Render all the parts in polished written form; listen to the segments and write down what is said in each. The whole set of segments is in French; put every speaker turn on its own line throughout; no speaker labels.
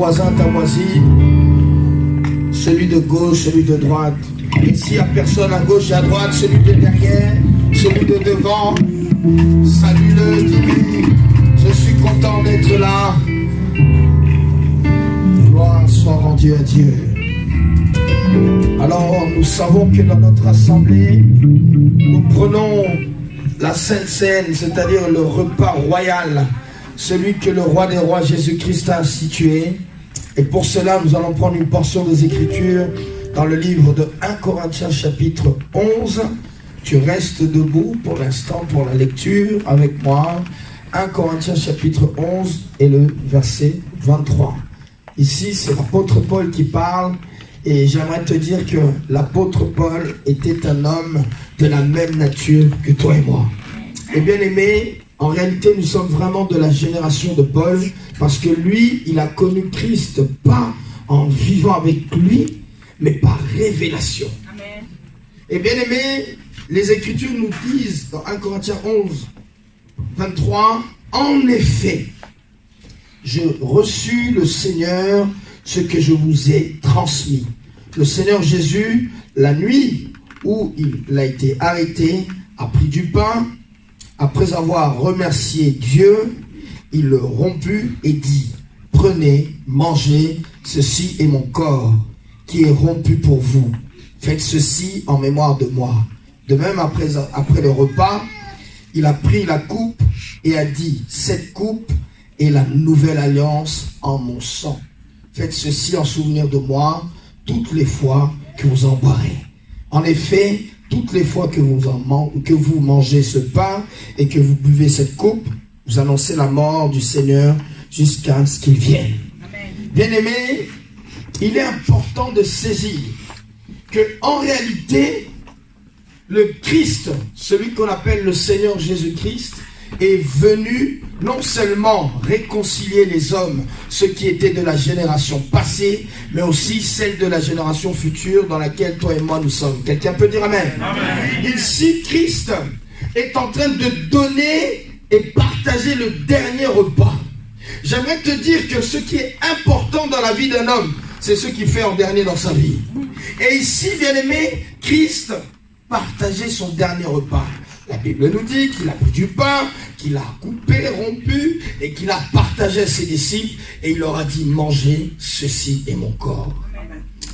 voisin, ta voisine, celui de gauche, celui de droite. Et s'il n'y a personne à gauche et à droite, celui de derrière, celui de devant, salue-le, dis-lui, je suis content d'être là. Gloire soit rendue à Dieu. Alors, nous savons que dans notre assemblée, nous prenons la Sainte Seine, c'est-à-dire le repas royal, celui que le roi des rois Jésus-Christ a institué. Et pour cela, nous allons prendre une portion des Écritures dans le livre de 1 Corinthiens chapitre 11. Tu restes debout pour l'instant pour la lecture avec moi. 1 Corinthiens chapitre 11 et le verset 23. Ici, c'est l'apôtre Paul qui parle. Et j'aimerais te dire que l'apôtre Paul était un homme de la même nature que toi et moi. Et bien aimé, en réalité, nous sommes vraiment de la génération de Paul, parce que lui, il a connu Christ, pas en vivant avec lui, mais par révélation. Amen. Et bien aimé, les Écritures nous disent, dans 1 Corinthiens 11, 23, en effet, j'ai reçu le Seigneur ce que je vous ai transmis. Le Seigneur Jésus, la nuit où il a été arrêté, a pris du pain. Après avoir remercié Dieu, il le romput et dit, prenez, mangez, ceci est mon corps qui est rompu pour vous. Faites ceci en mémoire de moi. De même, après le repas, il a pris la coupe et a dit, cette coupe est la nouvelle alliance en mon sang. Faites ceci en souvenir de moi toutes les fois que vous en boirez. En effet, toutes les fois que vous mangez ce pain et que vous buvez cette coupe, vous annoncez la mort du Seigneur jusqu'à ce qu'il vienne. Bien-aimés, il est important de saisir que en réalité, le Christ, celui qu'on appelle le Seigneur Jésus-Christ, est venu non seulement réconcilier les hommes, ceux qui étaient de la génération passée, mais aussi celle de la génération future dans laquelle toi et moi nous sommes. Quelqu'un peut dire Amen? Amen. Ici, Christ est en train de donner et partager le dernier repas. J'aimerais te dire que ce qui est important dans la vie d'un homme, c'est ce qu'il fait en dernier dans sa vie. Et ici, bien aimé, Christ partageait son dernier repas. La Bible nous dit qu'il a pris du pain, qu'il a coupé, rompu, et qu'il a partagé à ses disciples, et il leur a dit, mangez, ceci est mon corps.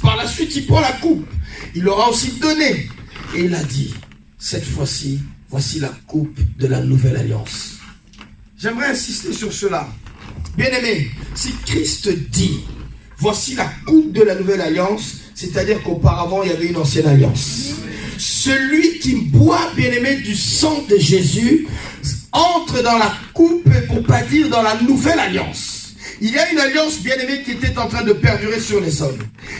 Par la suite, il prend la coupe, il leur a aussi donné, et il a dit, cette fois-ci, voici la coupe de la nouvelle alliance. J'aimerais insister sur cela. Bien-aimé, si Christ dit, voici la coupe de la nouvelle alliance, c'est-à-dire qu'auparavant, il y avait une ancienne alliance. Celui qui boit, bien-aimé, du sang de Jésus, entre dans la coupe, pour pas dire dans la nouvelle alliance. Il y a une alliance, bien-aimé, qui était en train de perdurer sur les hommes.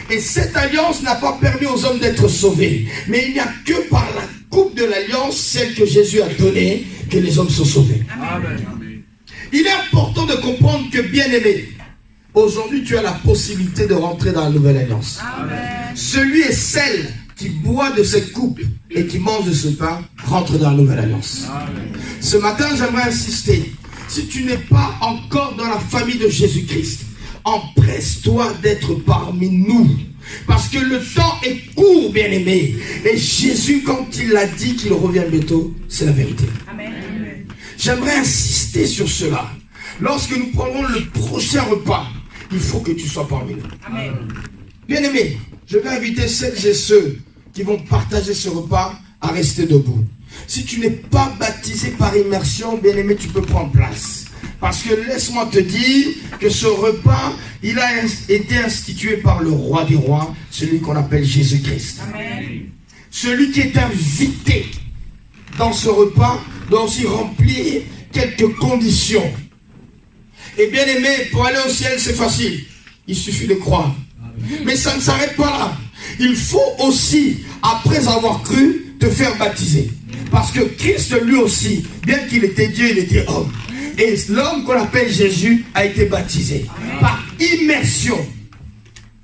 Et cette alliance n'a pas permis aux hommes d'être sauvés. Mais il n'y a que par la coupe de l'alliance, celle que Jésus a donnée, que les hommes sont sauvés. Amen. Il est important de comprendre que, bien-aimé, aujourd'hui, tu as la possibilité de rentrer dans la nouvelle alliance. Amen. Celui et celle qui boit de cette coupe et qui mange de ce pain rentre dans la nouvelle alliance. Amen. Ce matin, j'aimerais insister. Si tu n'es pas encore dans la famille de Jésus-Christ, empresse-toi d'être parmi nous. Parce que le temps est court, bien-aimé. Et Jésus, quand il a dit qu'il revient bientôt, c'est la vérité. Amen. J'aimerais insister sur cela. Lorsque nous prendrons le prochain repas, il faut que tu sois parmi nous. Amen. Bien-aimé, je vais inviter celles et ceux qui vont partager ce repas à rester debout. Si tu n'es pas baptisé par immersion, bien-aimé, tu peux prendre place. Parce que laisse-moi te dire que ce repas, il a été institué par le roi des rois, celui qu'on appelle Jésus-Christ. Celui qui est invité dans ce repas doit aussi remplir quelques conditions. Et bien-aimé, pour aller au ciel, c'est facile. Il suffit de croire. Mais ça ne s'arrête pas là. Il faut aussi, après avoir cru, te faire baptiser. Parce que Christ, lui aussi, bien qu'il était Dieu, il était homme. Et l'homme qu'on appelle Jésus a été baptisé par immersion.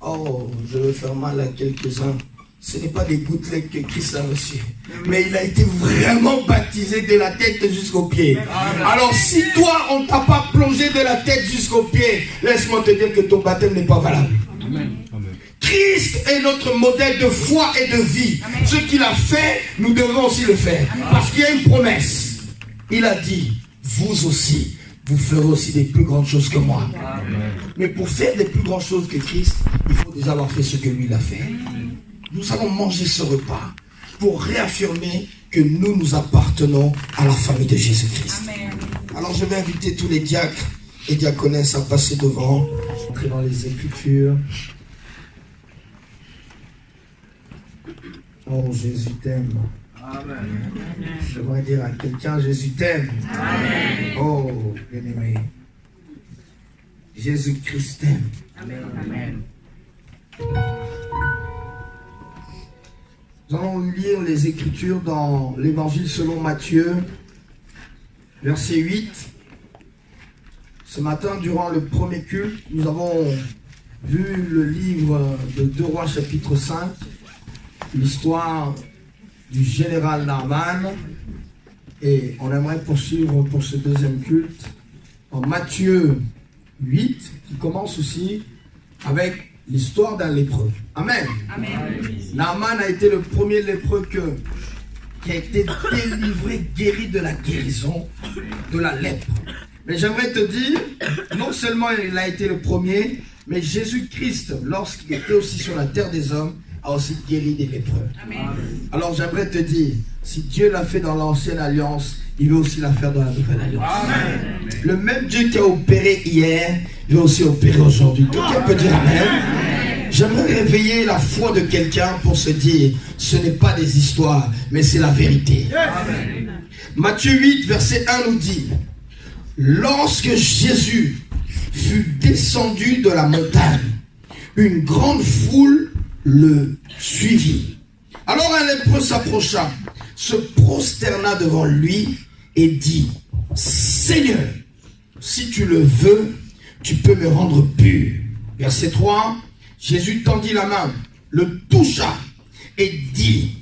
Oh, je vais faire mal à quelques-uns. ce n'est pas des gouttelettes que Christ a reçues, mais il a été vraiment baptisé de la tête jusqu'aux pieds. Alors si toi, on ne t'a pas plongé de la tête jusqu'aux pieds, laisse-moi te dire que ton baptême n'est pas valable. Christ est notre modèle de foi et de vie. Ce qu'il a fait, nous devons aussi le faire. Parce qu'il y a une promesse. Il a dit, vous aussi, vous ferez aussi des plus grandes choses que moi. Mais pour faire des plus grandes choses que Christ, il faut déjà avoir fait ce que lui il a fait. Nous allons manger ce repas pour réaffirmer que nous appartenons à la famille de Jésus-Christ. Alors je vais inviter tous les diacres et diaconesses à passer devant, entrer dans les Écritures. Oh, Jésus t'aime. J'aimerais dire à quelqu'un, Jésus t'aime. Oh, bien-aimé. Jésus-Christ t'aime. Amen. Nous allons lire les Écritures dans l'Évangile selon Matthieu, verset 8. Ce matin, durant le premier culte, nous avons vu le livre de 2 Rois chapitre 5, l'histoire du général Naaman, et on aimerait poursuivre pour ce deuxième culte en Matthieu 8, qui commence aussi avec l'histoire d'un lépreux. Amen. Amen. Naaman a été le premier lépreux qui a été délivré, guéri de la guérison de la lèpre. Mais j'aimerais te dire, non seulement il a été le premier, mais Jésus-Christ, lorsqu'il était aussi sur la terre des hommes, a aussi guéri des lépreux. Amen. Alors j'aimerais te dire, si Dieu l'a fait dans l'ancienne alliance, il veut aussi la faire dans la nouvelle alliance. Amen. Le même Dieu qui a opéré hier, il veut aussi opérer aujourd'hui. Quelqu'un peut dire Amen. J'aimerais réveiller la foi de quelqu'un pour se dire, ce n'est pas des histoires, mais c'est la vérité. Amen. Matthieu 8, verset 1 nous dit, lorsque Jésus fut descendu de la montagne, une grande foule le suivit. Alors un lépreux s'approcha, se prosterna devant lui et dit, Seigneur, si tu le veux, tu peux me rendre pur. Verset 3, Jésus tendit la main, le toucha et dit,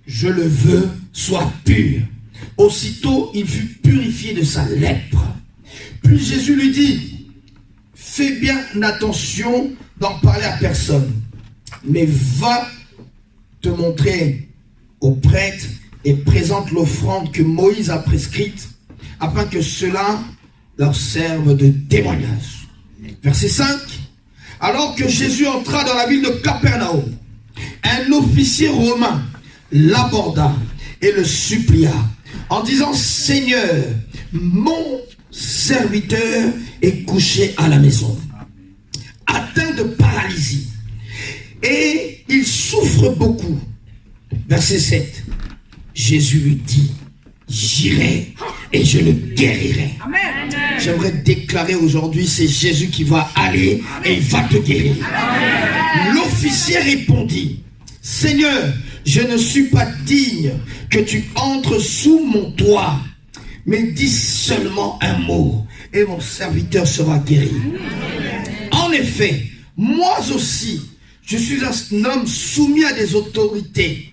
je le veux, sois pur. Aussitôt, il fut purifié de sa lèpre. Puis Jésus lui dit, fais bien attention d'en parler à personne, mais va te montrer au prêtre et présente l'offrande que Moïse a prescrite, afin que cela leur serve de témoignage. Verset 5. Alors que Jésus entra dans la ville de Capernaum, un officier romain l'aborda et le supplia en disant, Seigneur, mon serviteur est couché à la maison, atteint de paralysie, et il souffre beaucoup. Verset 7. Jésus lui dit, j'irai et je le guérirai. Amen. J'aimerais déclarer aujourd'hui, c'est Jésus qui va aller et il va te guérir. L'officier répondit, Seigneur, je ne suis pas digne que tu entres sous mon toit, mais dis seulement un mot et mon serviteur sera guéri. En effet, moi aussi, je suis un homme soumis à des autorités,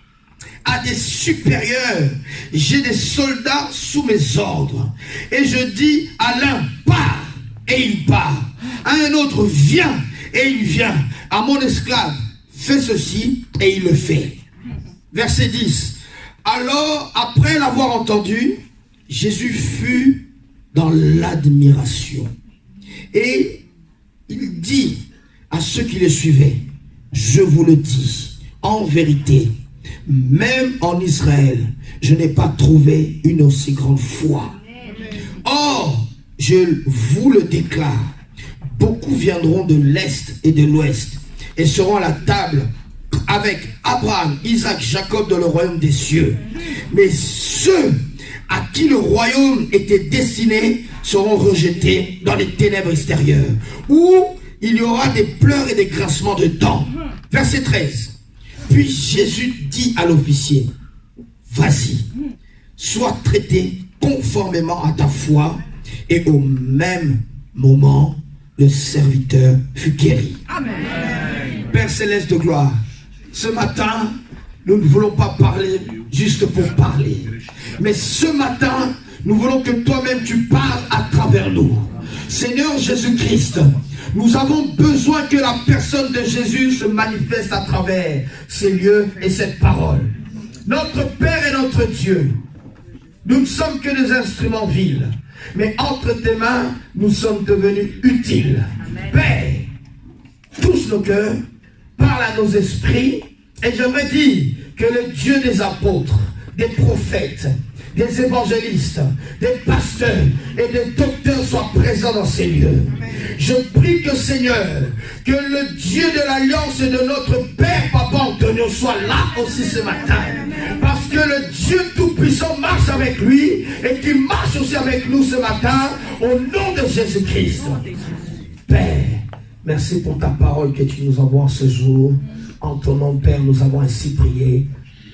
à des supérieurs. J'ai des soldats sous mes ordres. Et je dis à l'un, pars, et il part. À un autre, viens, et il vient. À mon esclave, fais ceci, et il le fait. Verset 10. Alors, après l'avoir entendu, Jésus fut dans l'admiration. Et il dit à ceux qui le suivaient, je vous le dis, en vérité, même en Israël, je n'ai pas trouvé une aussi grande foi. Or, je vous le déclare, beaucoup viendront de l'Est et de l'Ouest et seront à la table avec Abraham, Isaac, Jacob dans le royaume des cieux. Mais ceux à qui le royaume était destiné seront rejetés dans les ténèbres extérieures, où il y aura des pleurs et des grincements de dents. Verset 13. Puis Jésus dit à l'officier, vas-y, sois traité conformément à ta foi. Et au même moment, le serviteur fut guéri. Amen. Père céleste de gloire, ce matin, nous ne voulons pas parler juste pour parler. Mais ce matin, nous voulons que toi-même tu parles à travers nous. Seigneur Jésus-Christ, nous avons besoin que la personne de Jésus se manifeste à travers ces lieux et cette parole. Notre Père et notre Dieu, nous ne sommes que des instruments vils, mais entre tes mains, nous sommes devenus utiles. Amen. Père, touche nos cœurs, parle à nos esprits, et j'aimerais dire que le Dieu des apôtres, des prophètes, des évangélistes, des pasteurs et des docteurs soient présents dans ces lieux. Je prie que Seigneur, que le Dieu de l'Alliance et de notre Père, Papa Antonio, soit là aussi ce matin. Parce que le Dieu Tout-Puissant marche avec lui et qu'il marche aussi avec nous ce matin au nom de Jésus-Christ. Père, merci pour ta parole que tu nous envoies ce jour. En ton nom, Père, nous avons ainsi prié.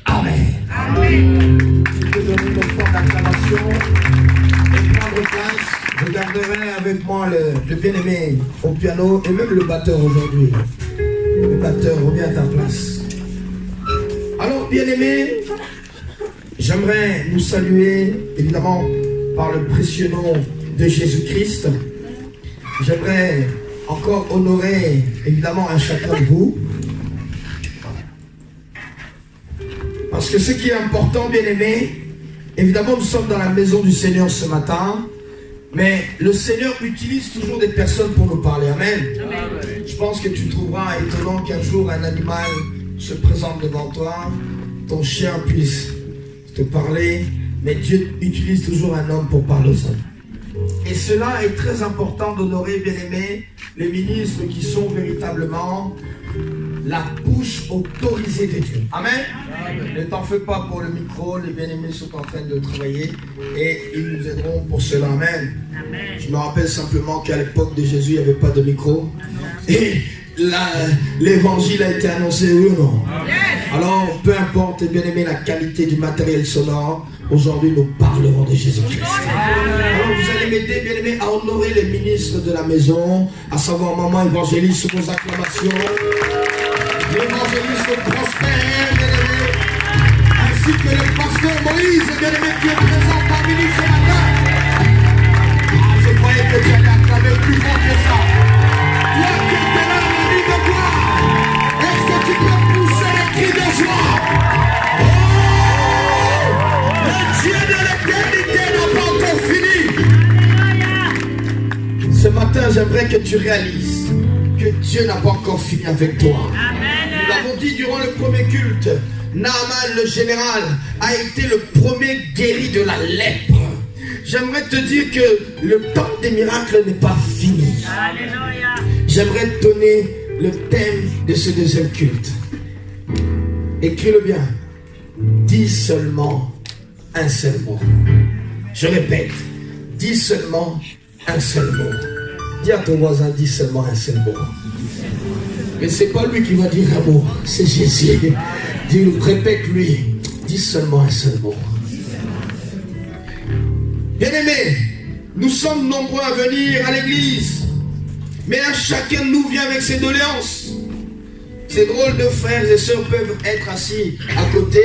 Amen. Amen. Tu peux donner notre temps d'acclamation et prendre place. Je garderai avec moi le bien-aimé au piano et même le batteur aujourd'hui. Le batteur, reviens à ta place. Alors, bien-aimé, j'aimerais nous saluer, évidemment, par le précieux nom de Jésus-Christ. J'aimerais encore honorer, évidemment, un chacun de vous. Parce que ce qui est important, bien-aimé, évidemment, nous sommes dans la maison du Seigneur ce matin, mais le Seigneur utilise toujours des personnes pour nous parler. Amen. Amen. Je pense que tu trouveras étonnant qu'un jour un animal se présente devant toi, ton chien puisse te parler, mais Dieu utilise toujours un homme pour parler aux hommes. Et cela est très important d'honorer, bien-aimé, les ministres qui sont véritablement la bouche autorisée de Dieu. Amen. Amen. Ne t'en fais pas pour le micro, les bien-aimés sont en train de travailler et ils nous aideront pour cela. Amen. Amen. Je me rappelle simplement qu'à l'époque de Jésus, il n'y avait pas de micro. Et l'évangile a été annoncé, oui ou non? Amen. Alors, peu importe, bien-aimés, la qualité du matériel sonore, aujourd'hui nous parlerons de Jésus-Christ. Alors vous allez m'aider, bien-aimés, à honorer les ministres de la maison, à savoir maman évangéliste sous vos acclamations. L'évangéliste Prospère, bien-aimé, ainsi que le pasteur Moïse, bien-aimé, qui est présent parmi nous ce matin. Ah, je croyais que tu allais acclamer plus fort que ça. Toi qui es là, ami de gloire, est-ce que tu peux pousser les cris de joie? Oh, le Dieu de l'éternité n'a pas encore fini. Ce matin, j'aimerais que tu réalises que Dieu n'a pas encore fini avec toi. Amen. Nous l'avons dit durant le premier culte, Naaman le général a été le premier guéri de la lèpre. J'aimerais te dire que le temps des miracles n'est pas fini. Alléluia. J'aimerais te donner le thème de ce deuxième culte. Écris-le bien. Dis seulement un seul mot. Je répète, dis seulement un seul mot. Dis à ton voisin, dis seulement un seul mot. Mais c'est pas lui qui va dire un mot, c'est Jésus. Dis, répète-lui, dis seulement un seul mot. Bien-aimés, nous sommes nombreux à venir à l'église, mais à chacun de nous vient avec ses doléances. C'est drôle, de frères et sœurs peuvent être assis à côté.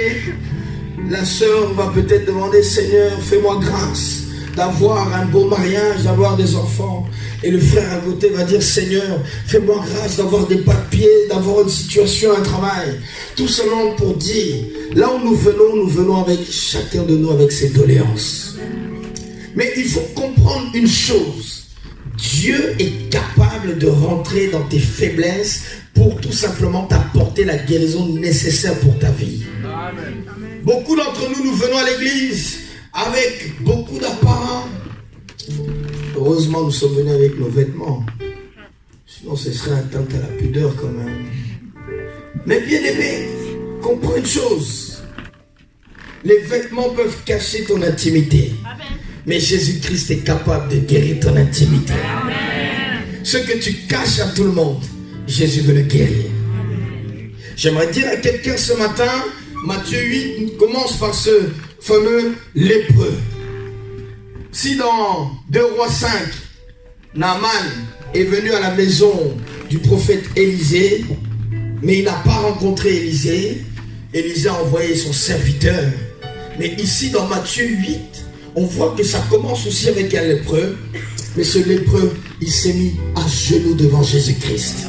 La sœur va peut-être demander, Seigneur, fais-moi grâce d'avoir un beau mariage, d'avoir des enfants. Et le frère à côté va dire, Seigneur, fais-moi grâce d'avoir des papiers, d'avoir une situation, un travail. Tout seulement pour dire, là où nous venons avec chacun de nous avec ses doléances. Mais il faut comprendre une chose. Dieu est capable de rentrer dans tes faiblesses pour tout simplement t'apporter la guérison nécessaire pour ta vie. Amen. Beaucoup d'entre nous, nous venons à l'église avec beaucoup d'apparats. Heureusement, nous sommes venus avec nos vêtements. Sinon, ce serait atteinte à la pudeur quand même. Mais bien aimé, comprends une chose. Les vêtements peuvent cacher ton intimité. Mais Jésus-Christ est capable de guérir ton intimité. Amen. Ce que tu caches à tout le monde, Jésus veut le guérir. J'aimerais dire à quelqu'un ce matin, Matthieu 8 commence par ce fameux lépreux. Si dans 2 Rois 5, Naaman est venu à la maison du prophète Élisée, mais il n'a pas rencontré Élisée, Élisée a envoyé son serviteur. Mais ici, dans Matthieu 8, on voit que ça commence aussi avec un lépreux. Mais ce lépreux, il s'est mis à genoux devant Jésus-Christ.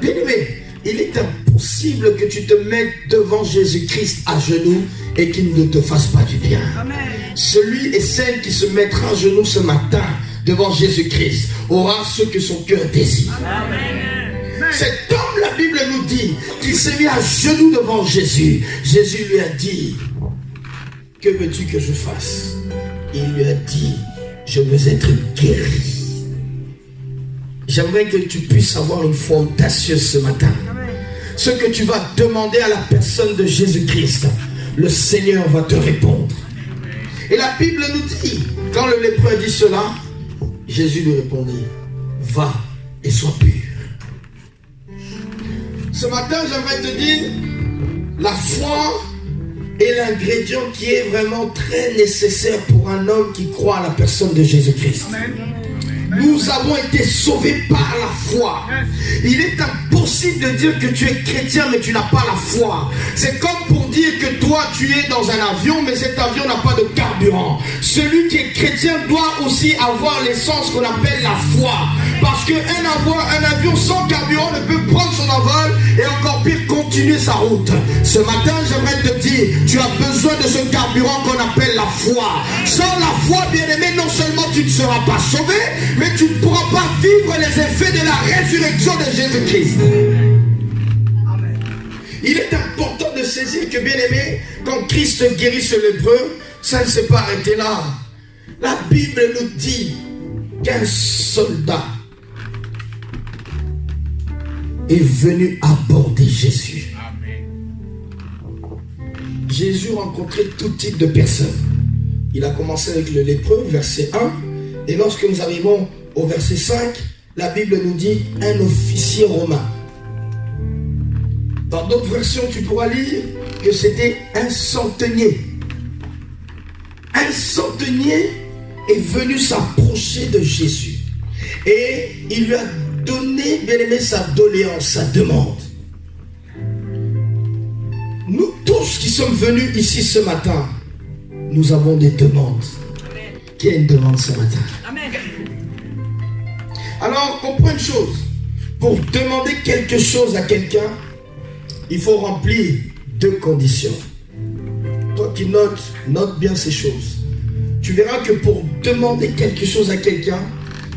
Bien aimé, il est impossible que tu te mettes devant Jésus-Christ à genoux et qu'il ne te fasse pas du bien. Amen. Celui et celle qui se mettra à genoux ce matin devant Jésus-Christ aura ce que son cœur désire. Amen. Cet homme, la Bible nous dit qu'il s'est mis à genoux devant Jésus. Jésus lui a dit, que veux-tu que je fasse? Il lui a dit, je veux être guéri. J'aimerais que tu puisses avoir une foi audacieuse ce matin. Ce que tu vas demander à la personne de Jésus-Christ, le Seigneur va te répondre. Et la Bible nous dit, quand le lépreux a dit cela, Jésus lui répondit, va et sois pur. Ce matin, j'aimerais te dire, la foi est l'ingrédient qui est vraiment très nécessaire pour un homme qui croit à la personne de Jésus-Christ. Nous avons été sauvés par la foi. Il est impossible de dire que tu es chrétien mais tu n'as pas la foi. C'est comme pour dire que toi tu es dans un avion mais cet avion n'a pas de carburant. Celui qui est chrétien doit aussi avoir l'essence qu'on appelle la foi. Parce qu'un avion sans carburant ne peut prendre son envol et encore pire continuer sa route. Ce matin j'aimerais te dire, tu as besoin de ce carburant qu'on appelle la foi. Sans la foi, bien aimé, non seulement tu ne seras pas sauvé, mais tu ne pourras pas vivre les effets de la résurrection de Jésus-Christ. Amen. Il est important de saisir que, bien aimé, quand Christ guérit ce lépreux, ça ne s'est pas arrêté là. La Bible nous dit qu'un soldat est venu aborder Jésus. Amen. Jésus rencontrait tout type de personnes. Il a commencé avec le lépreux, verset 1. Et lorsque nous arrivons au verset 5, la Bible nous dit un officier romain. Dans d'autres versions, tu pourras lire que c'était un centenier. Un centenier est venu s'approcher de Jésus. Et il lui a donné, bien aimé, sa doléance, sa demande. Nous tous qui sommes venus ici ce matin, nous avons des demandes. Qui a une demande ce matin? Amen. Alors, comprends une chose. Pour demander quelque chose à quelqu'un, il faut remplir 2 conditions. Toi qui note bien ces choses. Tu verras que pour demander quelque chose à quelqu'un,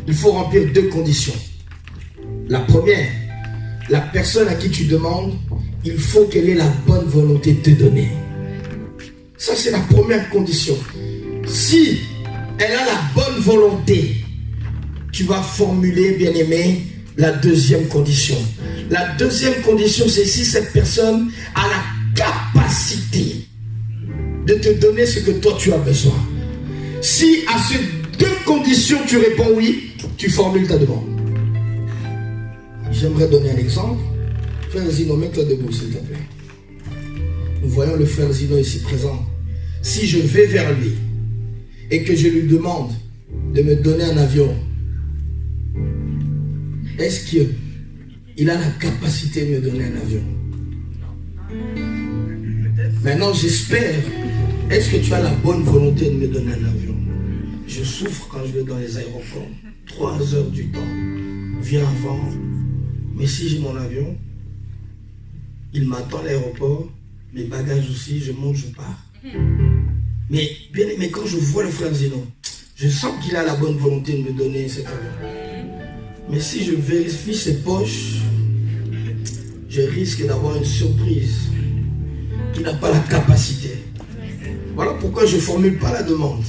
il faut remplir 2 conditions. La première, la personne à qui tu demandes, il faut qu'elle ait la bonne volonté de te donner. Ça, c'est la première condition. Si elle a la bonne volonté, tu vas formuler, bien aimé, la deuxième condition. La deuxième condition, c'est si cette personne a la capacité de te donner ce que toi tu as besoin. Si à ces 2 conditions tu réponds oui, tu formules ta demande. J'aimerais donner un exemple. Frère Zino, mets-toi debout s'il te plaît. Nous voyons le frère Zino ici présent. Si je vais vers lui et que je lui demande de me donner un avion, est-ce qu'il a la capacité de me donner un avion? Maintenant, j'espère, est-ce que tu as la bonne volonté de me donner un avion? Je souffre quand je vais dans les aéroports. 3 heures du temps. Viens avant. Mais si j'ai mon avion, il m'attend à l'aéroport, mes bagages aussi, je monte, je pars. Mais bien aimé, quand je vois le frère Zino, je sens qu'il a la bonne volonté de me donner cet avion. Mais si je vérifie ses poches, je risque d'avoir une surprise. Qu'il n'a pas la capacité. Voilà pourquoi je ne formule pas la demande.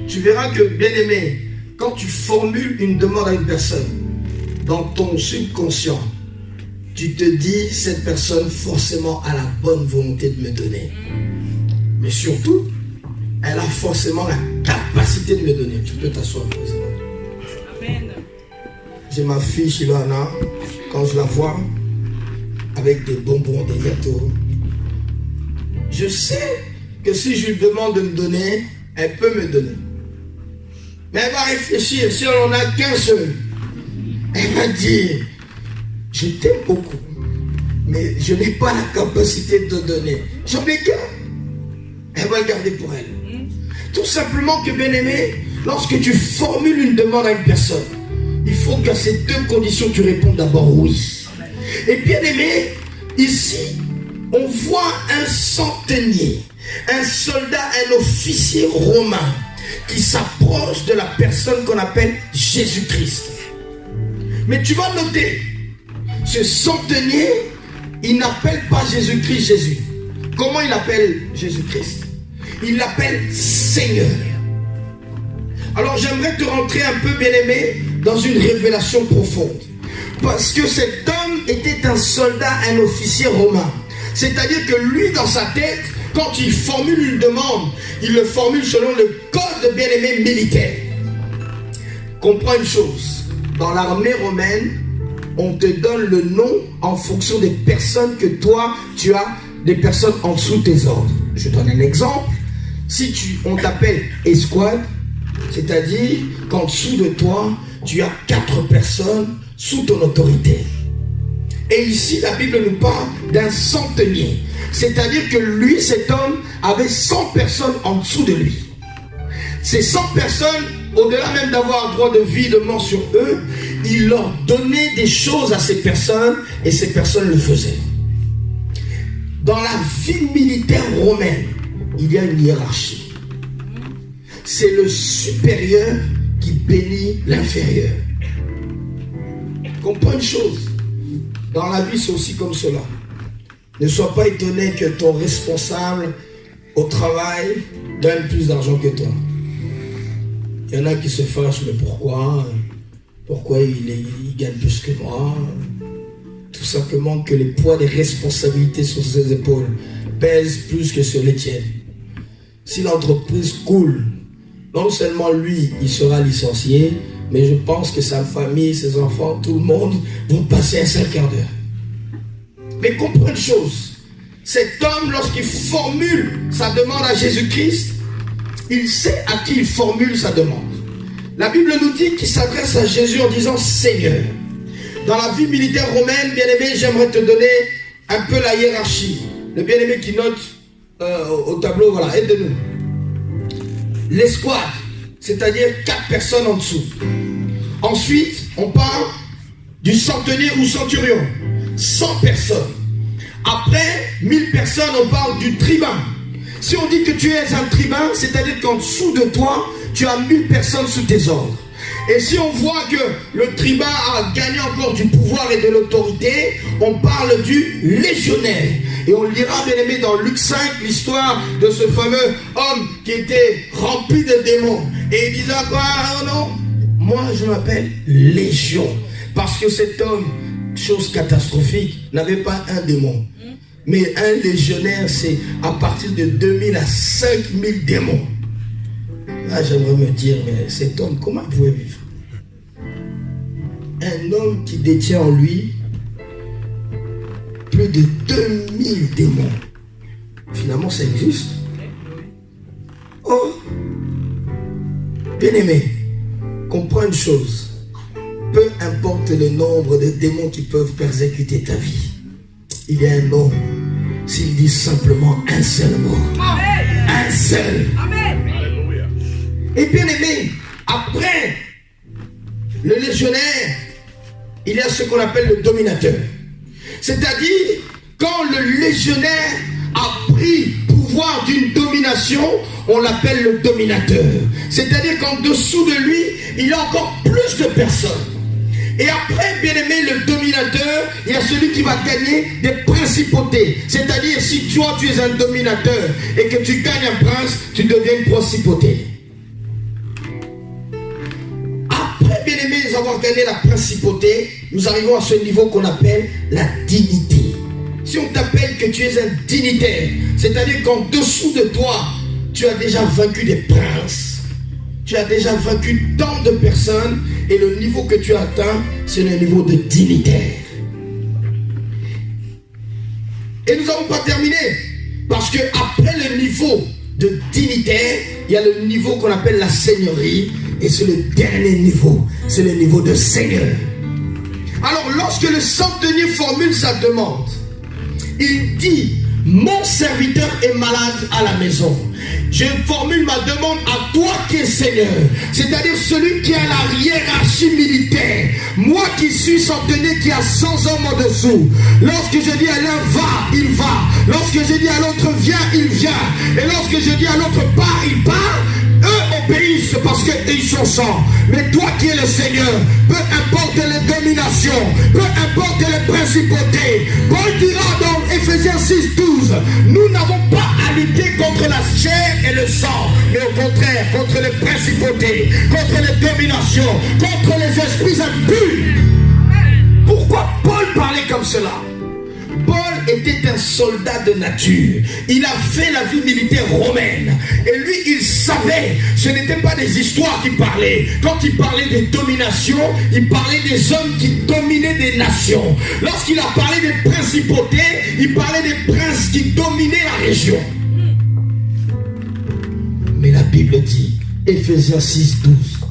Tu verras que, bien aimé, quand tu formules une demande à une personne, dans ton subconscient, tu te dis, cette personne forcément a la bonne volonté de me donner. Mais surtout, elle a forcément la capacité de me donner. Tu peux t'asseoir. Amen. J'ai ma fille Shilana, quand je la vois, avec des bonbons, des gâteaux, je sais que si je lui demande de me donner, elle peut me donner. Mais elle va réfléchir, si on n'en a qu'un seul. Elle va dire, je t'aime beaucoup, mais je n'ai pas la capacité de te donner. J'en ai qu'un. Elle va le garder pour elle. Tout simplement que, bien-aimé, lorsque tu formules une demande à une personne, il faut qu'à ces deux conditions, tu répondes d'abord oui. Et bien-aimé, ici, on voit un centenier, un soldat, un officier romain qui s'approche de la personne qu'on appelle Jésus-Christ. Mais tu vas noter, ce centenier, il n'appelle pas Jésus-Christ Jésus. Comment il appelle Jésus-Christ? Il l'appelle Seigneur. Alors j'aimerais te rentrer un peu, bien-aimé, dans une révélation profonde. Parce que cet homme était un soldat, un officier romain. C'est-à-dire que lui, dans sa tête, quand il formule une demande, il le formule selon le code, bien-aimé, militaire. Comprends une chose, dans l'armée romaine, on te donne le nom en fonction des personnes que toi, tu as, des personnes en dessous de tes ordres. Je donne un exemple. Si on t'appelle escouade, c'est-à-dire qu'en dessous de toi, tu as 4 personnes sous ton autorité. Et ici, la Bible nous parle d'un centenier. C'est-à-dire que lui, cet homme, avait 100 personnes en dessous de lui. Ces 100 personnes, au-delà même d'avoir droit de vie, de mort sur eux, il leur donnait des choses à ces personnes et ces personnes le faisaient. Dans la vie militaire romaine, il y a une hiérarchie. C'est le supérieur qui bénit l'inférieur. Comprends une chose. Dans la vie, c'est aussi comme cela. Ne sois pas étonné que ton responsable au travail gagne plus d'argent que toi. Il y en a qui se fâchent, mais pourquoi? Pourquoi il gagne plus que moi? Tout simplement que les poids des responsabilités sur ses épaules pèsent plus que sur les tiennes. Si l'entreprise coule, non seulement lui, il sera licencié, mais je pense que sa famille, ses enfants, tout le monde vont passer un 5 quarts d'heure. Mais comprends une chose, cet homme, lorsqu'il formule sa demande à Jésus-Christ, il sait à qui il formule sa demande. La Bible nous dit qu'il s'adresse à Jésus en disant Seigneur. Dans la vie militaire romaine, bien-aimé, j'aimerais te donner un peu la hiérarchie. Le bien-aimé qui note au tableau, voilà, aide-nous. L'escouade, c'est-à-dire 4 personnes en dessous. Ensuite, on parle du centenier ou centurion, 100 personnes. Après, 1000 personnes, on parle du tribun. Si on dit que tu es un tribun, c'est-à-dire qu'en dessous de toi, tu as 1000 personnes sous tes ordres. Et si on voit que le tribun a gagné encore du pouvoir et de l'autorité, on parle du légionnaire. Et on lira, bien aimé, dans Luc 5, l'histoire de ce fameux homme qui était rempli de démons. Et il disait quoi? Oh non, moi je m'appelle Légion. Parce que cet homme, chose catastrophique, n'avait pas un démon. Mais un légionnaire, c'est à partir de 2000 à 5000 démons. Là, j'aimerais me dire, mais cet homme, comment il pouvait vivre? Un homme qui détient en lui plus de 2000 démons. Finalement, ça existe. Oh, bien-aimé, comprends une chose. Peu importe le nombre de démons qui peuvent persécuter ta vie, il y a un nom. S'il dit simplement un seul mot. Amen. Un seul. Amen. Et bien aimé, après le légionnaire, il y a ce qu'on appelle le dominateur. C'est-à-dire, quand le légionnaire a pris pouvoir d'une domination, on l'appelle le dominateur. C'est-à-dire qu'en dessous de lui, il y a encore plus de personnes. Et après, bien aimé, le dominateur, il y a celui qui va gagner des principautés. C'est-à-dire, si toi, tu es un dominateur et que tu gagnes un prince, tu deviens une principauté. Après, bien aimé, avoir gagné la principauté, nous arrivons à ce niveau qu'on appelle la dignité. Si on t'appelle que tu es un dignitaire, c'est-à-dire qu'en dessous de toi, tu as déjà vaincu des princes. Tu as déjà vaincu tant de personnes et le niveau que tu as atteint, c'est le niveau de dignitaire. Et nous n'avons pas terminé. Parce que après le niveau de dignitaire, il y a le niveau qu'on appelle la seigneurie. Et c'est le dernier niveau. C'est le niveau de seigneur. Alors lorsque le centenier formule sa demande, il dit mon serviteur est malade à la maison. Je formule ma demande à toi qui es Seigneur, c'est-à-dire celui qui a la hiérarchie militaire. Moi qui suis centenier, qui a 100 hommes en dessous. Lorsque je dis à l'un va, il va. Lorsque je dis à l'autre viens, il vient. Et lorsque je dis à l'autre part, il part. Eux obéissent parce qu'ils sont 100. Mais toi qui es le Seigneur, peu importe les dominations, peu importe les principautés, Paul dira dans Ephésiens 6:12, nous n'avons pas à lutter contre la chair et le sang, mais au contraire contre les principautés, contre les dominations, contre les esprits impurs. Pourquoi Paul parlait comme cela? Paul était un soldat de nature. Il a fait la vie militaire romaine. Et lui, il savait, ce n'étaient pas des histoires qu'il parlait. Quand il parlait des dominations, il parlait des hommes qui dominaient des nations. Lorsqu'il a parlé des principautés, il parlait des princes qui dominaient la région. Mais la Bible dit, Ephésiens 6:12,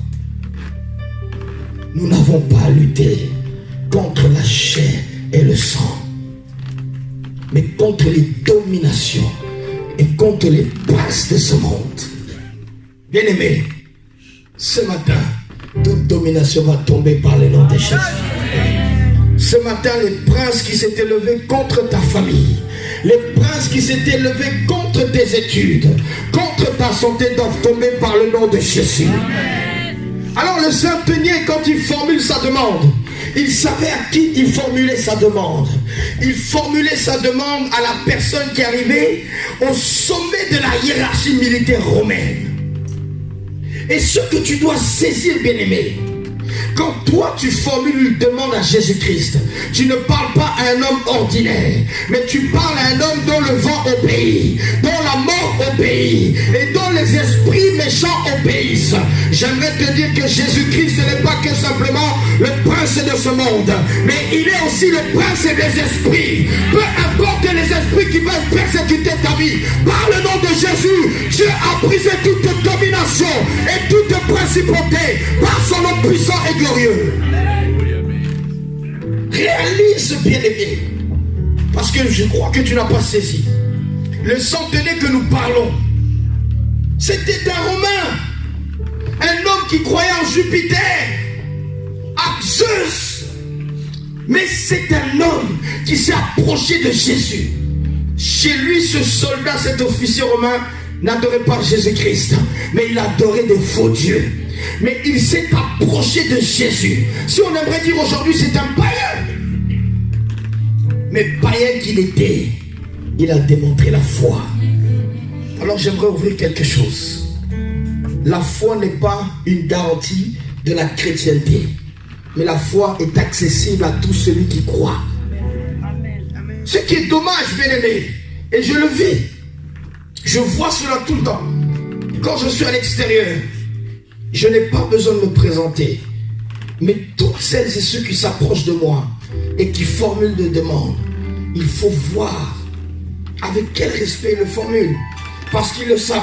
nous n'avons pas à lutter contre la chair et le sang, mais contre les dominations et contre les princes de ce monde. Bien-aimé, ce matin, toute domination va tomber par le nom de Jésus. Ce matin, les princes qui s'étaient levés contre ta famille, les princes qui s'étaient levés contre tes études, contre ta santé, doivent tomber par le nom de Jésus. Alors le centenier, quand il formule sa demande, il savait à qui il formulait sa demande. Il formulait sa demande à la personne qui arrivait au sommet de la hiérarchie militaire romaine. Et ce que tu dois saisir, bien-aimé, quand toi tu formules une demande à Jésus-Christ, tu ne parles pas à un homme ordinaire, mais tu parles à un homme dont le vent obéit, dont la mort obéit et dont les esprits méchants obéissent. J'aimerais te dire que Jésus-Christ n'est pas que simplement le prince de ce monde, mais il est aussi le prince des esprits. Peu importe les esprits qui veulent persécuter ta vie, par le nom de Jésus, Dieu a brisé toute domination et toute principauté par son nom puissant et glorieux. Réalise, bien-aimé, parce que je crois que tu n'as pas saisi. Le centenier que nous parlons, c'était un Romain, un homme qui croyait en Jupiter, à Zeus. Mais c'est un homme qui s'est approché de Jésus. Chez lui, ce soldat, cet officier romain, n'adorait pas Jésus-Christ, mais il adorait des faux dieux. Mais il s'est approché de Jésus. Si on aimerait dire aujourd'hui, c'est un païen. Mais païen qu'il était, il a démontré la foi. Alors j'aimerais ouvrir quelque chose. La foi n'est pas une garantie de la chrétienté, mais la foi est accessible à tout celui qui croit. Ce qui est dommage, bien-aimé, et je le vis, je vois cela tout le temps. Quand je suis à l'extérieur, je n'ai pas besoin de me présenter. Mais toutes celles et ceux qui s'approchent de moi et qui formulent des demandes, il faut voir avec quel respect ils le formulent. Parce qu'ils le savent.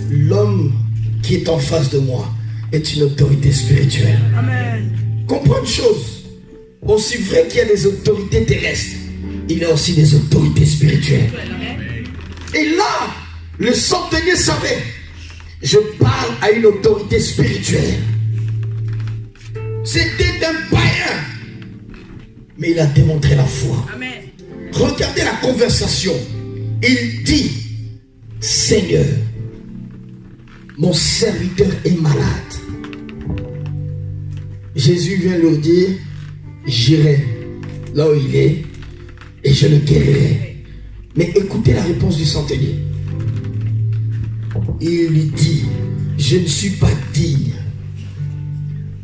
L'homme qui est en face de moi est une autorité spirituelle. Amen. Comprends une chose. Aussi vrai qu'il y a des autorités terrestres, il y a aussi des autorités spirituelles. Et là, le centenier savait, je parle à une autorité spirituelle. C'était un païen, mais il a démontré la foi. Amen. Regardez la conversation. Il dit, Seigneur, mon serviteur est malade. Jésus vient leur dire, j'irai là où il est et je le guérirai. Mais écoutez la réponse du centenier. Il lui dit, je ne suis pas digne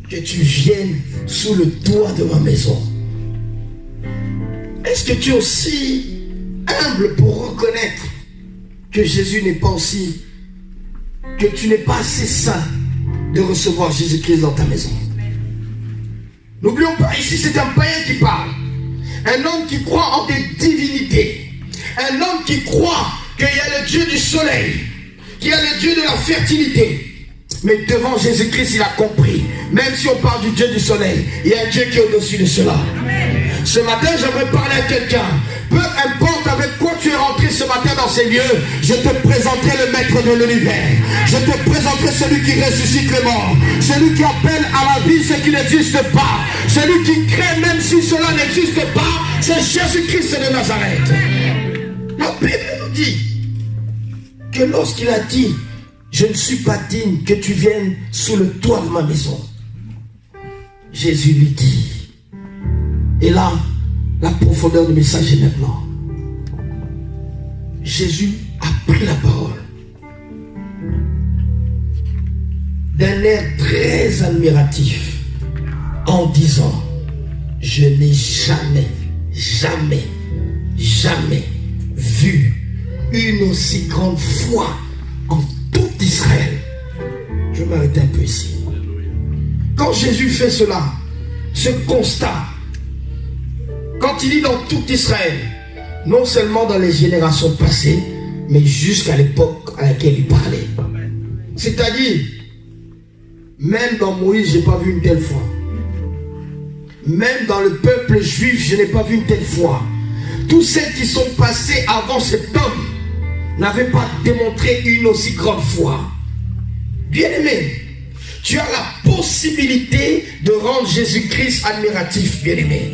que tu viennes sous le toit de ma maison. Est-ce que tu es aussi humble pour reconnaître que Jésus n'est pas aussi, que tu n'es pas assez saint de recevoir Jésus-Christ dans ta maison? N'oublions pas, ici c'est un païen qui parle, un homme qui croit en des divinités, un homme qui croit qu'il y a le Dieu du soleil, qu'il y a le Dieu de la fertilité. Mais devant Jésus-Christ, il a compris, même si on parle du Dieu du soleil, il y a un Dieu qui est au-dessus de cela. Ce matin, j'aimerais parler à quelqu'un. Peu importe avec quoi tu es entrer ce matin dans ces lieux, je te présenterai le maître de l'univers. Je te présenterai celui qui ressuscite les morts, celui qui appelle à la vie ce qui n'existe pas, celui qui crée même si cela n'existe pas. C'est Jésus-Christ de Nazareth. La Bible nous dit que lorsqu'il a dit, je ne suis pas digne que tu viennes sous le toit de ma maison, Jésus lui dit, et là, la profondeur du message est maintenant. Jésus a pris la parole d'un air très admiratif en disant, je n'ai jamais vu une aussi grande foi en tout Israël. Je vais m'arrêter un peu ici. Quand Jésus fait cela, ce constat, quand il dit dans tout Israël, non seulement dans les générations passées, mais jusqu'à l'époque à laquelle il parlait. C'est-à-dire, même dans Moïse, je n'ai pas vu une telle foi. Même dans le peuple juif, je n'ai pas vu une telle foi. Tous ceux qui sont passés avant cet homme n'avaient pas démontré une aussi grande foi. Bien-aimé, tu as la possibilité de rendre Jésus-Christ admiratif, bien-aimé.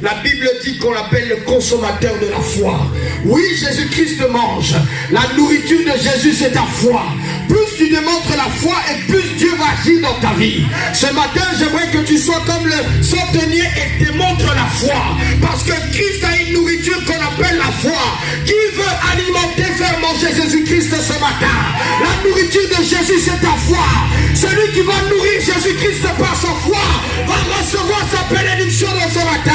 La Bible dit qu'on l'appelle le consommateur de la foi. Oui, Jésus-Christ mange. La nourriture de Jésus, c'est ta foi. Plus tu démontres la foi et plus Dieu va agir dans ta vie. Ce matin, j'aimerais que tu sois comme le centenier et démontre la foi. Parce que Christ a une nourriture qu'on appelle la foi. Qui veut alimenter, faire manger Jésus-Christ ce matin? La nourriture de Jésus, c'est ta foi. Celui qui va nourrir Jésus-Christ par sa foi va recevoir sa bénédiction dans ce matin.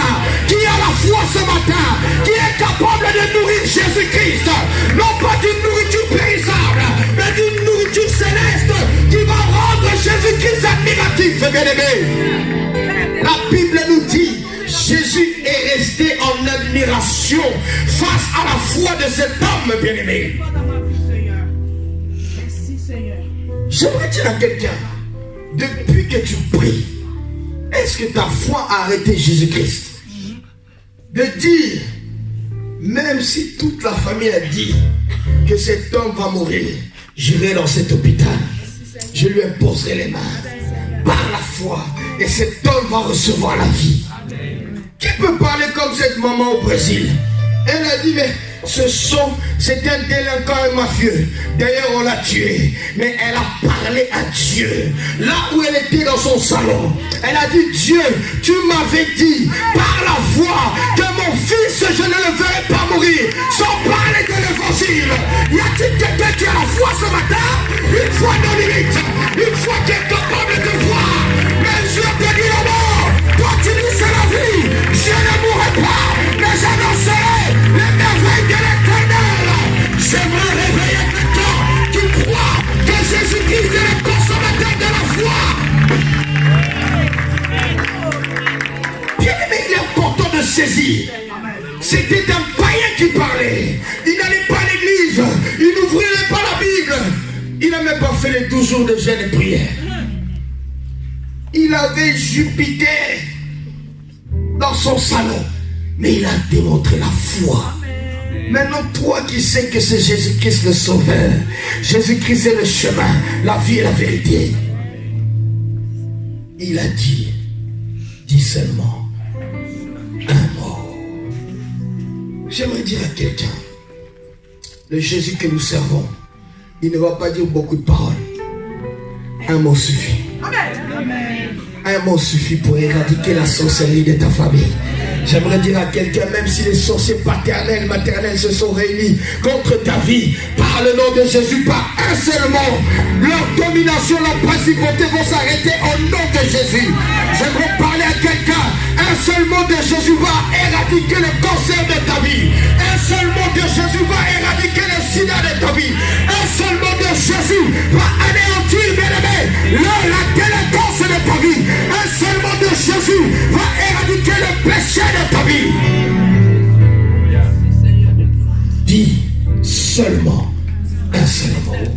Qui a la foi ce matin, qui est capable de nourrir Jésus-Christ, non pas d'une nourriture périssable, mais d'une nourriture céleste qui va rendre Jésus-Christ admiratif, bien-aimé. La Bible nous dit, Jésus est resté en admiration face à la foi de cet homme, bien-aimé. J'aimerais dire à quelqu'un, depuis que tu pries, est-ce que ta foi a arrêté Jésus-Christ? De dire, même si toute la famille a dit que cet homme va mourir, j'irai dans cet hôpital, je lui imposerai les mains par la foi et cet homme va recevoir la vie. Qui peut parler comme cette maman au Brésil? Elle a dit, mais c'est un délinquant et mafieux. D'ailleurs, on l'a tué. Mais elle a parlé à Dieu. Là où elle était dans son salon, elle a dit, Dieu, tu m'avais dit par la foi que mon fils, je ne le verrai pas mourir. Sans parler de l'évangile. Y a-t-il quelqu'un qui a la foi ce matin? Une foi non limite. Une foi qui est capable de voir. Même Dieu te dit la mort. Toi tu dis c'est la vie. Je ne mourrai pas. Mais j'annoncerai les merveilles de l'Éternel. J'aimerais réveiller quelqu'un qui croit que Jésus-Christ est le consommateur de la foi. Bien-aimé, il est important de saisir. C'était un païen qui parlait. Il n'allait pas à l'église. Il n'ouvrirait pas la Bible. Il n'a même pas fait les 12 jours de jeûne et prière. Il avait Jupiter dans son salon. Mais il a démontré la foi. Maintenant, toi qui sais que c'est Jésus-Christ le Sauveur, Jésus-Christ est le chemin, la vie et la vérité. Il a dit seulement un mot. J'aimerais dire à quelqu'un, le Jésus que nous servons, il ne va pas dire beaucoup de paroles. Un mot suffit. Un mot suffit pour éradiquer la sorcellerie de ta famille. J'aimerais dire à quelqu'un, même si les sorciers paternels, maternels se sont réunis contre ta vie, par le nom de Jésus, par un seul mot, leur domination, leur principauté vont s'arrêter au nom de Jésus. J'aimerais parler à quelqu'un, un seul mot de Jésus va éradiquer le cancer de ta vie. Un seul mot de Jésus va éradiquer le sida de ta vie. Un seul mot de Jésus va anéantir, bien-aimé, la délinquance de ta vie. Un seul mot de Jésus va éradiquer le péché de ta vie. Dis seulement un seul mot.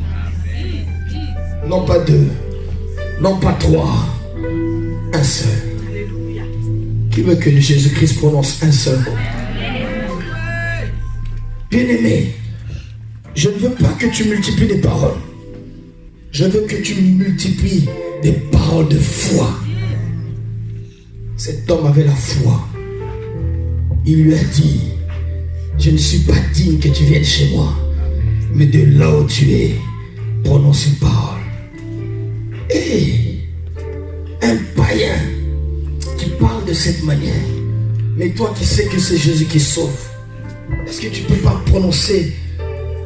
Non pas deux, non pas trois, un seul. Qui veut que Jésus-Christ prononce un seul mot? Bien-aimé, je ne veux pas que tu multiplies des paroles. Je veux que tu multiplies des paroles de foi. Cet homme avait la foi. Il lui a dit, je ne suis pas digne que tu viennes chez moi, mais de là où tu es, prononce une parole. Et un païen qui parle de cette manière, mais toi qui sais que c'est Jésus qui sauve, est-ce que tu ne peux pas prononcer,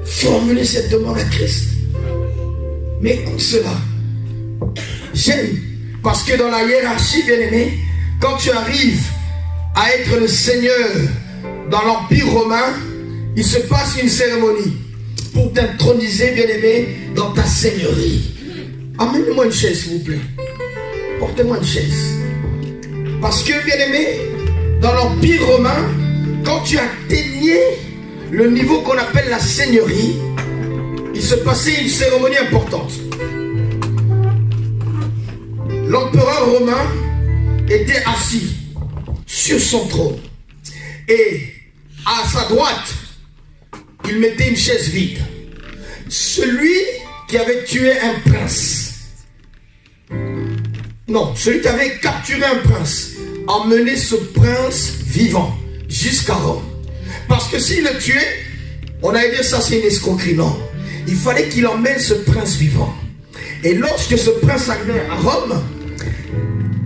formuler cette demande à Christ? Mais écoute cela. J'aime, parce que dans la hiérarchie, bien-aimé, quand tu arrives à être le Seigneur dans l'Empire romain, il se passe une cérémonie pour t'introniser, bien-aimé, dans ta seigneurie. Amenez-moi une chaise, s'il vous plaît. Portez-moi une chaise. Parce que, bien-aimé, dans l'Empire romain, quand tu atteignais le niveau qu'on appelle la seigneurie, il se passait une cérémonie importante. L'empereur romain était assis sur son trône. Et à sa droite, il mettait une chaise vide. Celui qui avait tué un prince, non, celui qui avait capturé un prince, emmenait ce prince vivant jusqu'à Rome. Parce que s'il le tuait, on allait dire ça c'est une escroquerie. Non, il fallait qu'il emmène ce prince vivant. Et lorsque ce prince arrivait à Rome,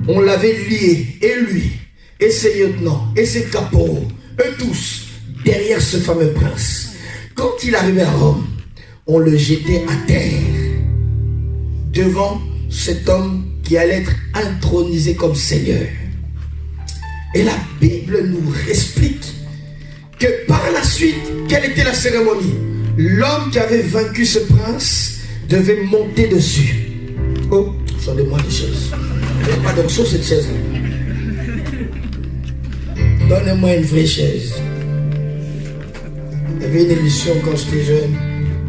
on l'avait lié, et lui, et ses lieutenants, et ses caporaux, eux tous, derrière ce fameux prince. Quand il arrivait à Rome, on le jetait à terre, devant cet homme qui allait être intronisé comme Seigneur. Et la Bible nous explique que par la suite, quelle était la cérémonie? L'homme qui avait vaincu ce prince devait monter dessus. Oh, sortez-moi des chaises. Il n'y a pas d'option cette chaise-là. Donnez-moi une vraie chaise. Il y avait une émission quand j'étais jeune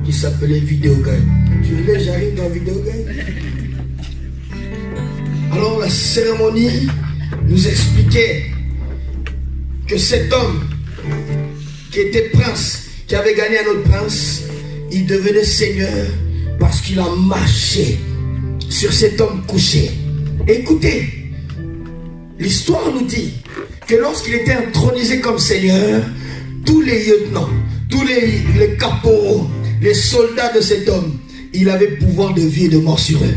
qui s'appelait Vidéo Guide. Tu voulais, j'arrive dans Vidéo Guide. Alors la cérémonie nous expliquait que cet homme qui était prince, qui avait gagné un autre prince, il devenait seigneur parce qu'il a marché sur cet homme couché. Écoutez, l'histoire nous dit que lorsqu'il était intronisé comme seigneur, tous les lieutenants, tous les caporaux, les soldats de cet homme, il avait pouvoir de vie et de mort sur eux.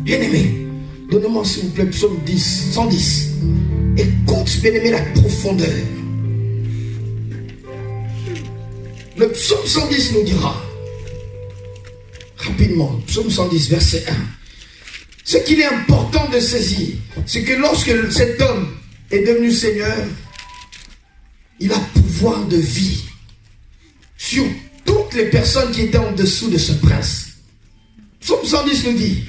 Bien-aimé, donnez-moi s'il vous plaît psaume 10, 110. Écoute, bien-aimé, la profondeur. Le psaume 110 nous dira, rapidement, psaume 110, verset 1. Ce qu'il est important de saisir, c'est que lorsque cet homme est devenu Seigneur, il a pouvoir de vie sur toutes les personnes qui étaient en dessous de ce prince. Psaume 110 nous dit,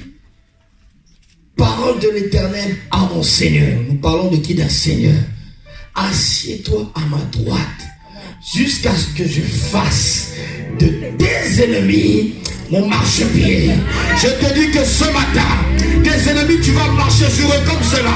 parole de l'Éternel à mon Seigneur. Nous parlons de qui? D'un Seigneur. Assieds-toi à ma droite jusqu'à ce que je fasse de tes ennemis mon marchepied. Je te dis que ce matin, tes ennemis, tu vas marcher sur eux comme cela.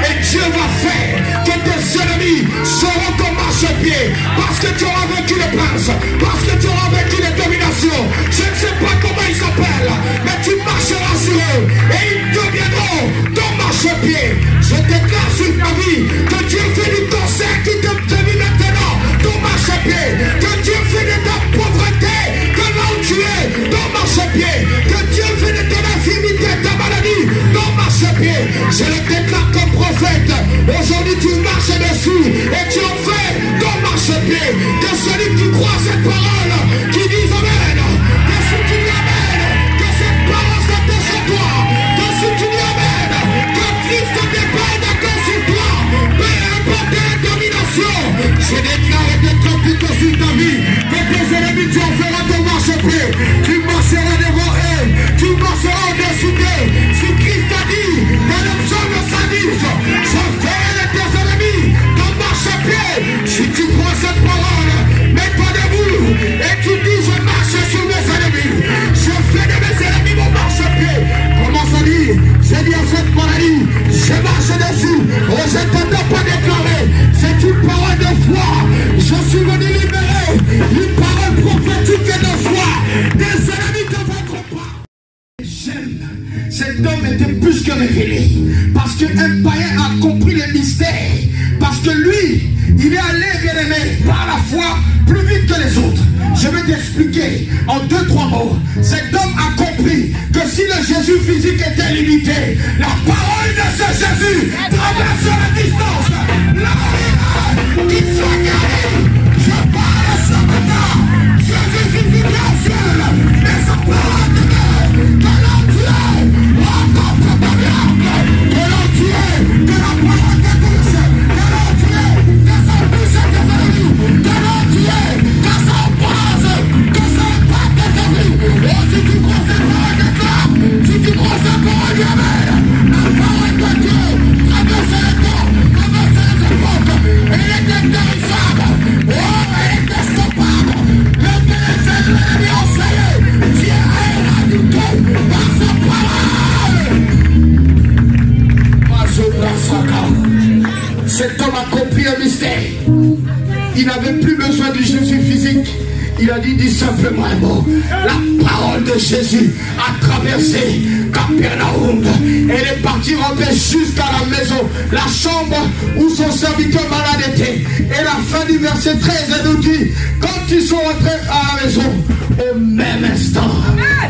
Et Dieu va faire que tes ennemis seront ton marchepied. Parce que tu auras vaincu le prince. Parce que tu auras vaincu les dominations. Je ne sais pas comment ils s'appellent, mais tu marcheras sur eux. Et ils deviendront ton marchepied. Je déclare sur ta vie que Dieu fait du cancer qui te devient maintenant ton marchepied. Que Dieu fait de ta pauvreté, que là où tu es, ton marchepied. Que Dieu fait de ton infirmité, ta maladie, ton marchepied. Je le déclare comme prophète. Aujourd'hui tu marches dessus et tu en fais ton marchepied. Que celui qui croit cette parole, qui dit amen, que si tu dis amen, que cette parole s'attache à toi. Que si tu dis amen, que Christ te dépende encore sur toi. Peu importe la domination. Je déclare et déclare que sur ta vie, que tes ennemis tu en feras ton marchepied. Tu marcheras devant eux, tu marcheras au-dessus d'eux. Si Christ a dit dans le psaume 110, je ferai de tes ennemis ton marchepied. était plus que révélé. Parce qu'un païen a compris le mystère. Parce que lui, il est allé, bien aimé, par la foi, plus vite que les autres. Je vais t'expliquer en 2-3 mots. Cet homme a compris que si le Jésus physique était limité, la parole de ce Jésus traverse la distance. Là, il soit guéri. Je parle ce matin. Jésus physique est au ciel. Mais sa parole demeure. Que l'entier rencontre ta miracle. Que l'entier, que la parole te touche. Que l'entier, que ça touche tes ennemis. Que l'entier, que ça passe. Que ça impacte ta vie. Oh, si tu crois cette parole de toi, si tu crois cette parole de Dieu, la parole de Dieu traverse le temps, traverse les époques. Elle est terrifiable. Oh, elle est instoppable. Le ministère de l'ennemi enseigné. Dieu a éradiqué par sa parole. Cet homme a compris un mystère. Il n'avait plus besoin du Jésus physique. Il a dit simplement un mot. La parole de Jésus a traversé Capernaum. Elle est partie rentrer jusqu'à la maison, la chambre où son serviteur malade était. Et la fin du verset 13, elle nous dit, quand ils sont rentrés à la maison, au même instant,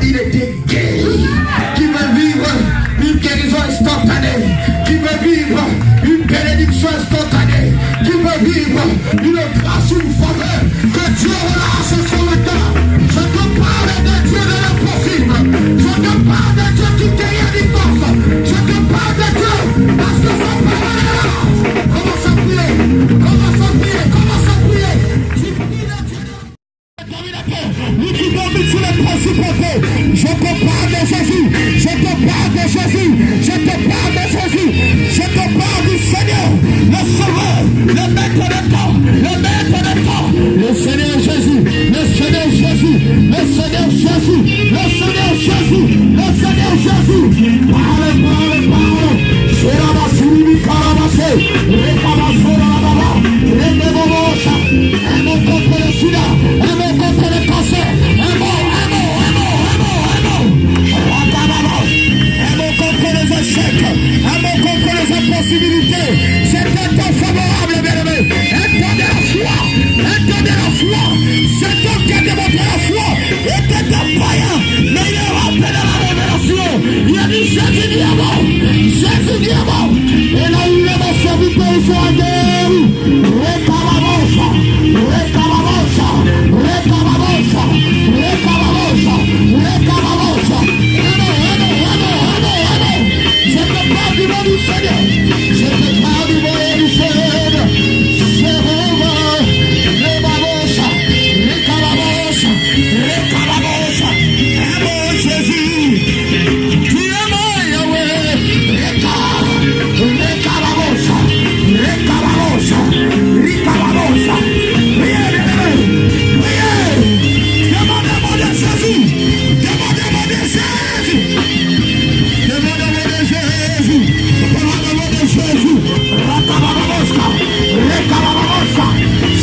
il était guéri. Qui veut vivre une guérison instantanée, qui veut vivre une bénédiction instantanée, qui veut vivre une grâce, une faveur que Dieu relâche sur le cœur. Je te parle de Dieu de l'impossible. Je te parle de Dieu qui guérit à distance. Je te parle de Dieu parce que sa parole est là. Commence à prier, commence à prier, commence à prier. Tu pries de Dieu. Nous qui dormons sur les principautés. Je te parle de Jésus. Je te parle de Jésus. Je te parle de Jésus. Je te parle du Seigneur, le Sauveur, le Maître de temps, le Maître de temps, le Seigneur Jésus, le Seigneur Jésus, le Seigneur Jésus, le Seigneur Jésus, le Seigneur Jésus. Parle, parle, parle. Je la basili, carabasé, récabasso, la baba, récababosa, un mot contre le sida, un mot contre le cancer, un mot contre les échecs, un mot contre les impossibilités. C'est un temps favorable, bien aimé. Un temps de la foi, un temps de la foi. Cet homme qui a démontré la foi était un païen, mais il est rentré dans la révélation. Il a dit Jésus dit avant, Jésus dit avant. Et là où il est mon serviteur, il sera guéri. Récababosa, récababosa, récababosa, récababosa, récababosa. Je te parle du nom du Seigneur. Je te parle du nom du Seigneur. Jéhovah, le babosa, le cababosa, le cababosa. Un bon Jésus. Tu es mon Yahweh. Le cababosa, le cababosa, le cababosa. Priez, priez, priez. Demandez-moi de Jésus. Demandez-moi de Jésus. Demandez-moi de Jésus. Demandez-moi de Jésus. Rakabababoska. Rekabababoska.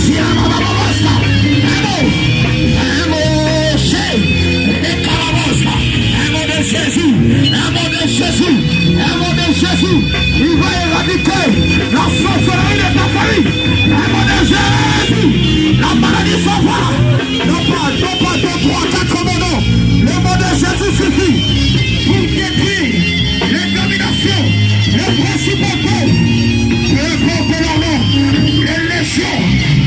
Siabababoska. Un mot, Rekababoska. Un mot de Jésus. Un mot de Jésus. Un mot de Jésus. Il va éradiquer la sorcellerie de ta famille. Un mot de Jésus. La maladie s'en va. Non pas 2, 3, 4 mots, non. Le mot de Jésus suffit pour détruire les dominations, les principautés, peu importe leur nom, les légions.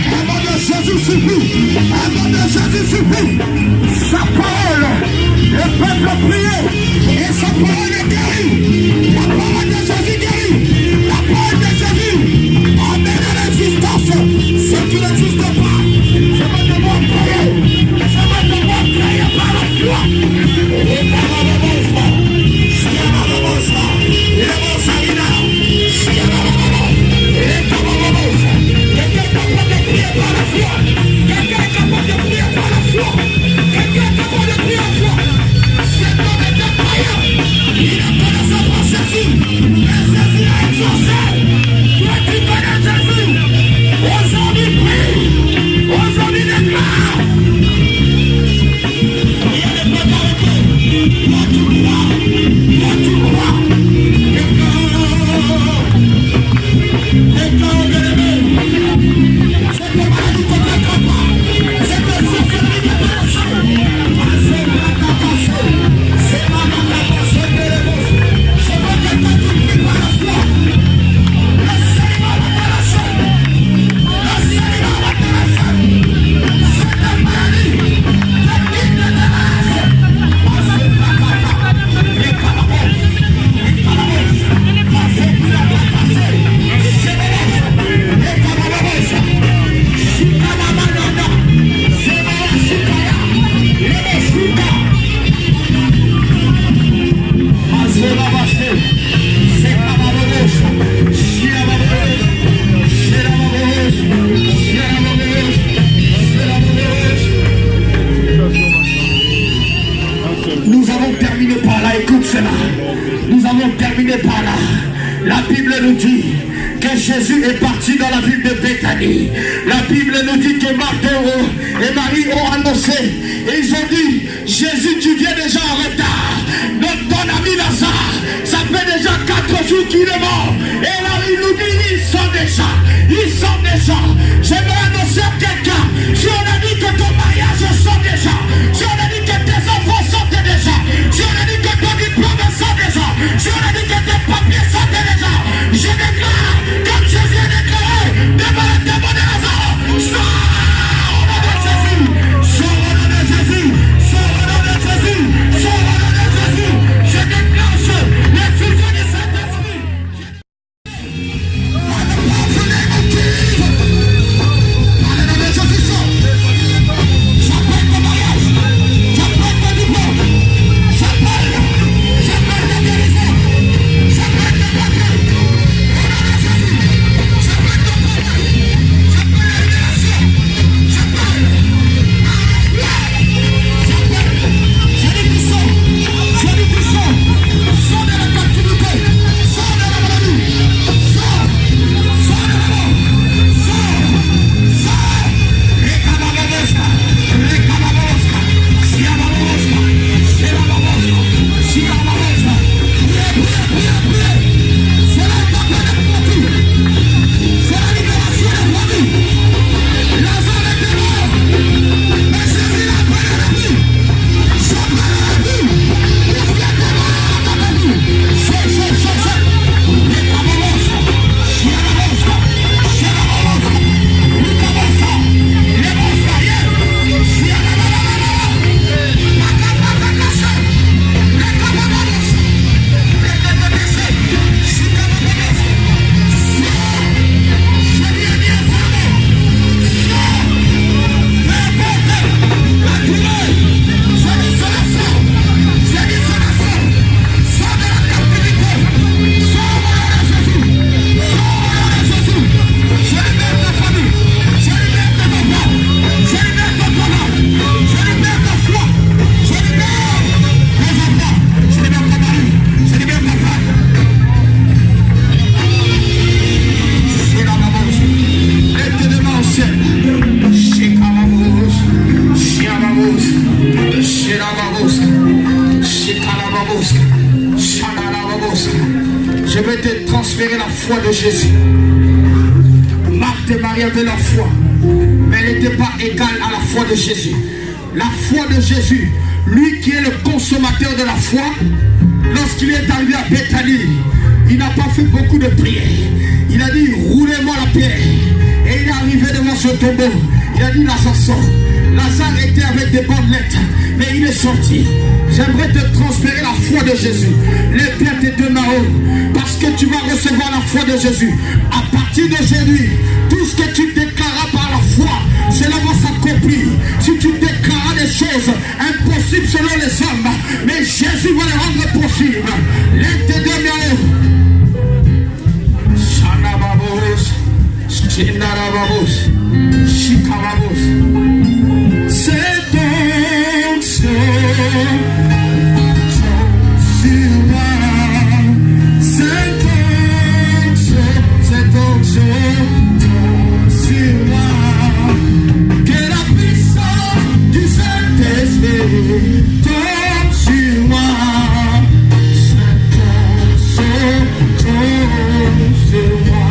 Un mot de Jésus suffit. Un mot de Jésus suffit. Sa parole, le peuple priait et sa parole est guérie. La parole de Jésus guérit. La parole de Jésus amène à l'existence ce qui n'existe pas. Je vais devoir prier. Je vais devoir prier par la foi. Et par la mémoire. Quelqu'un est capable de prier par la foi. Quelqu'un est capable de prier par la foi. Quelqu'un est capable de prier par la foi. C'est avons terminé par là, écoute cela. Nous avons terminé par là. La Bible nous dit que Jésus est parti dans la ville de Béthanie. La Bible nous dit que Marthe et Marie ont annoncé. Et ils ont dit, Jésus, tu viens déjà en retard. Ton ami Lazare, ça fait déjà 4 jours qu'il est mort. Et là, il nous dit, ils sont déjà. J'aimerais annoncer à quelqu'un, si on a dit que ton mariage sort déjà, si on a dit que tes enfants sortent déjà, si on a dit que ton diplôme sort déjà, si on a dit que tes papiers sortent déjà, je déclare, comme Jésus a déclaré, devant le démon de Lazare, sors au nom de Jésus, sors au nom de Jésus, sors au nom de Jésus, sors au nom de Jésus, je déclenche les fusions du Saint-Esprit. Je vais te transférer la foi de Jésus. Marthe et Marie avaient la foi, mais elle n'était pas égale à la foi de Jésus. La foi de Jésus, lui qui est le consommateur de la foi, lorsqu'il est arrivé à Béthanie, il n'a pas fait beaucoup de prières. Il a dit, roulez-moi la pierre. Et il est arrivé devant ce tombeau. Il a dit, Lazare sort. Lazare était avec des bandelettes, mais il est sorti. J'aimerais te transférer la foi de Jésus. Les pierres étaient de Nahum, parce que tu vas recevoir la foi de Jésus. À partir d'aujourd'hui, tout ce que tu déclaras par la foi, cela va s'accomplir. Si tu déclaras des choses impossibles selon les hommes, mais Jésus va les rendre possibles. Les deux Nahum. C'est donc sur moi, c'est donc sur moi que la puissance du Saint-Esprit tombe sur moi, c'est donc sur moi.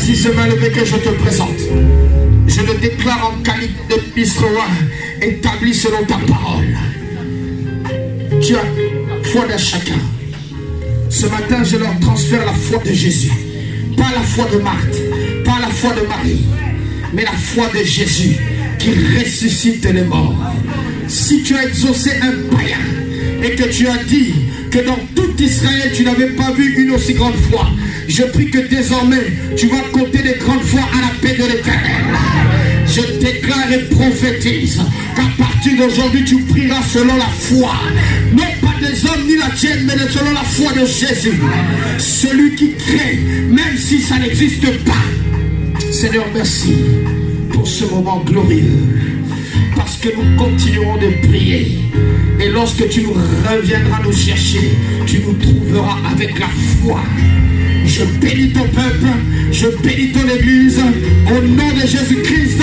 ainsi ce main levée que je te présente. Je le déclare en qualité de ministre roi, établi selon ta parole. Tu as foi de chacun. Ce matin, je leur transfère la foi de Jésus. Pas la foi de Marthe, pas la foi de Marie, mais la foi de Jésus qui ressuscite les morts. Si tu as exaucé un païen et que tu as dit que dans tout Israël tu n'avais pas vu une aussi grande foi, je prie que désormais tu vas compter des grandes fois à la paix de l'Éternel. Je déclare et prophétise qu'à partir d'aujourd'hui tu prieras selon la foi, non pas des hommes ni la tienne, mais selon la foi de Jésus, celui qui crée même si ça n'existe pas. Seigneur, merci pour ce moment glorieux, parce que nous continuerons de prier. Et lorsque tu nous reviendras nous chercher, tu nous trouveras avec la foi. Je bénis ton peuple, je bénis ton église, au nom de Jésus-Christ.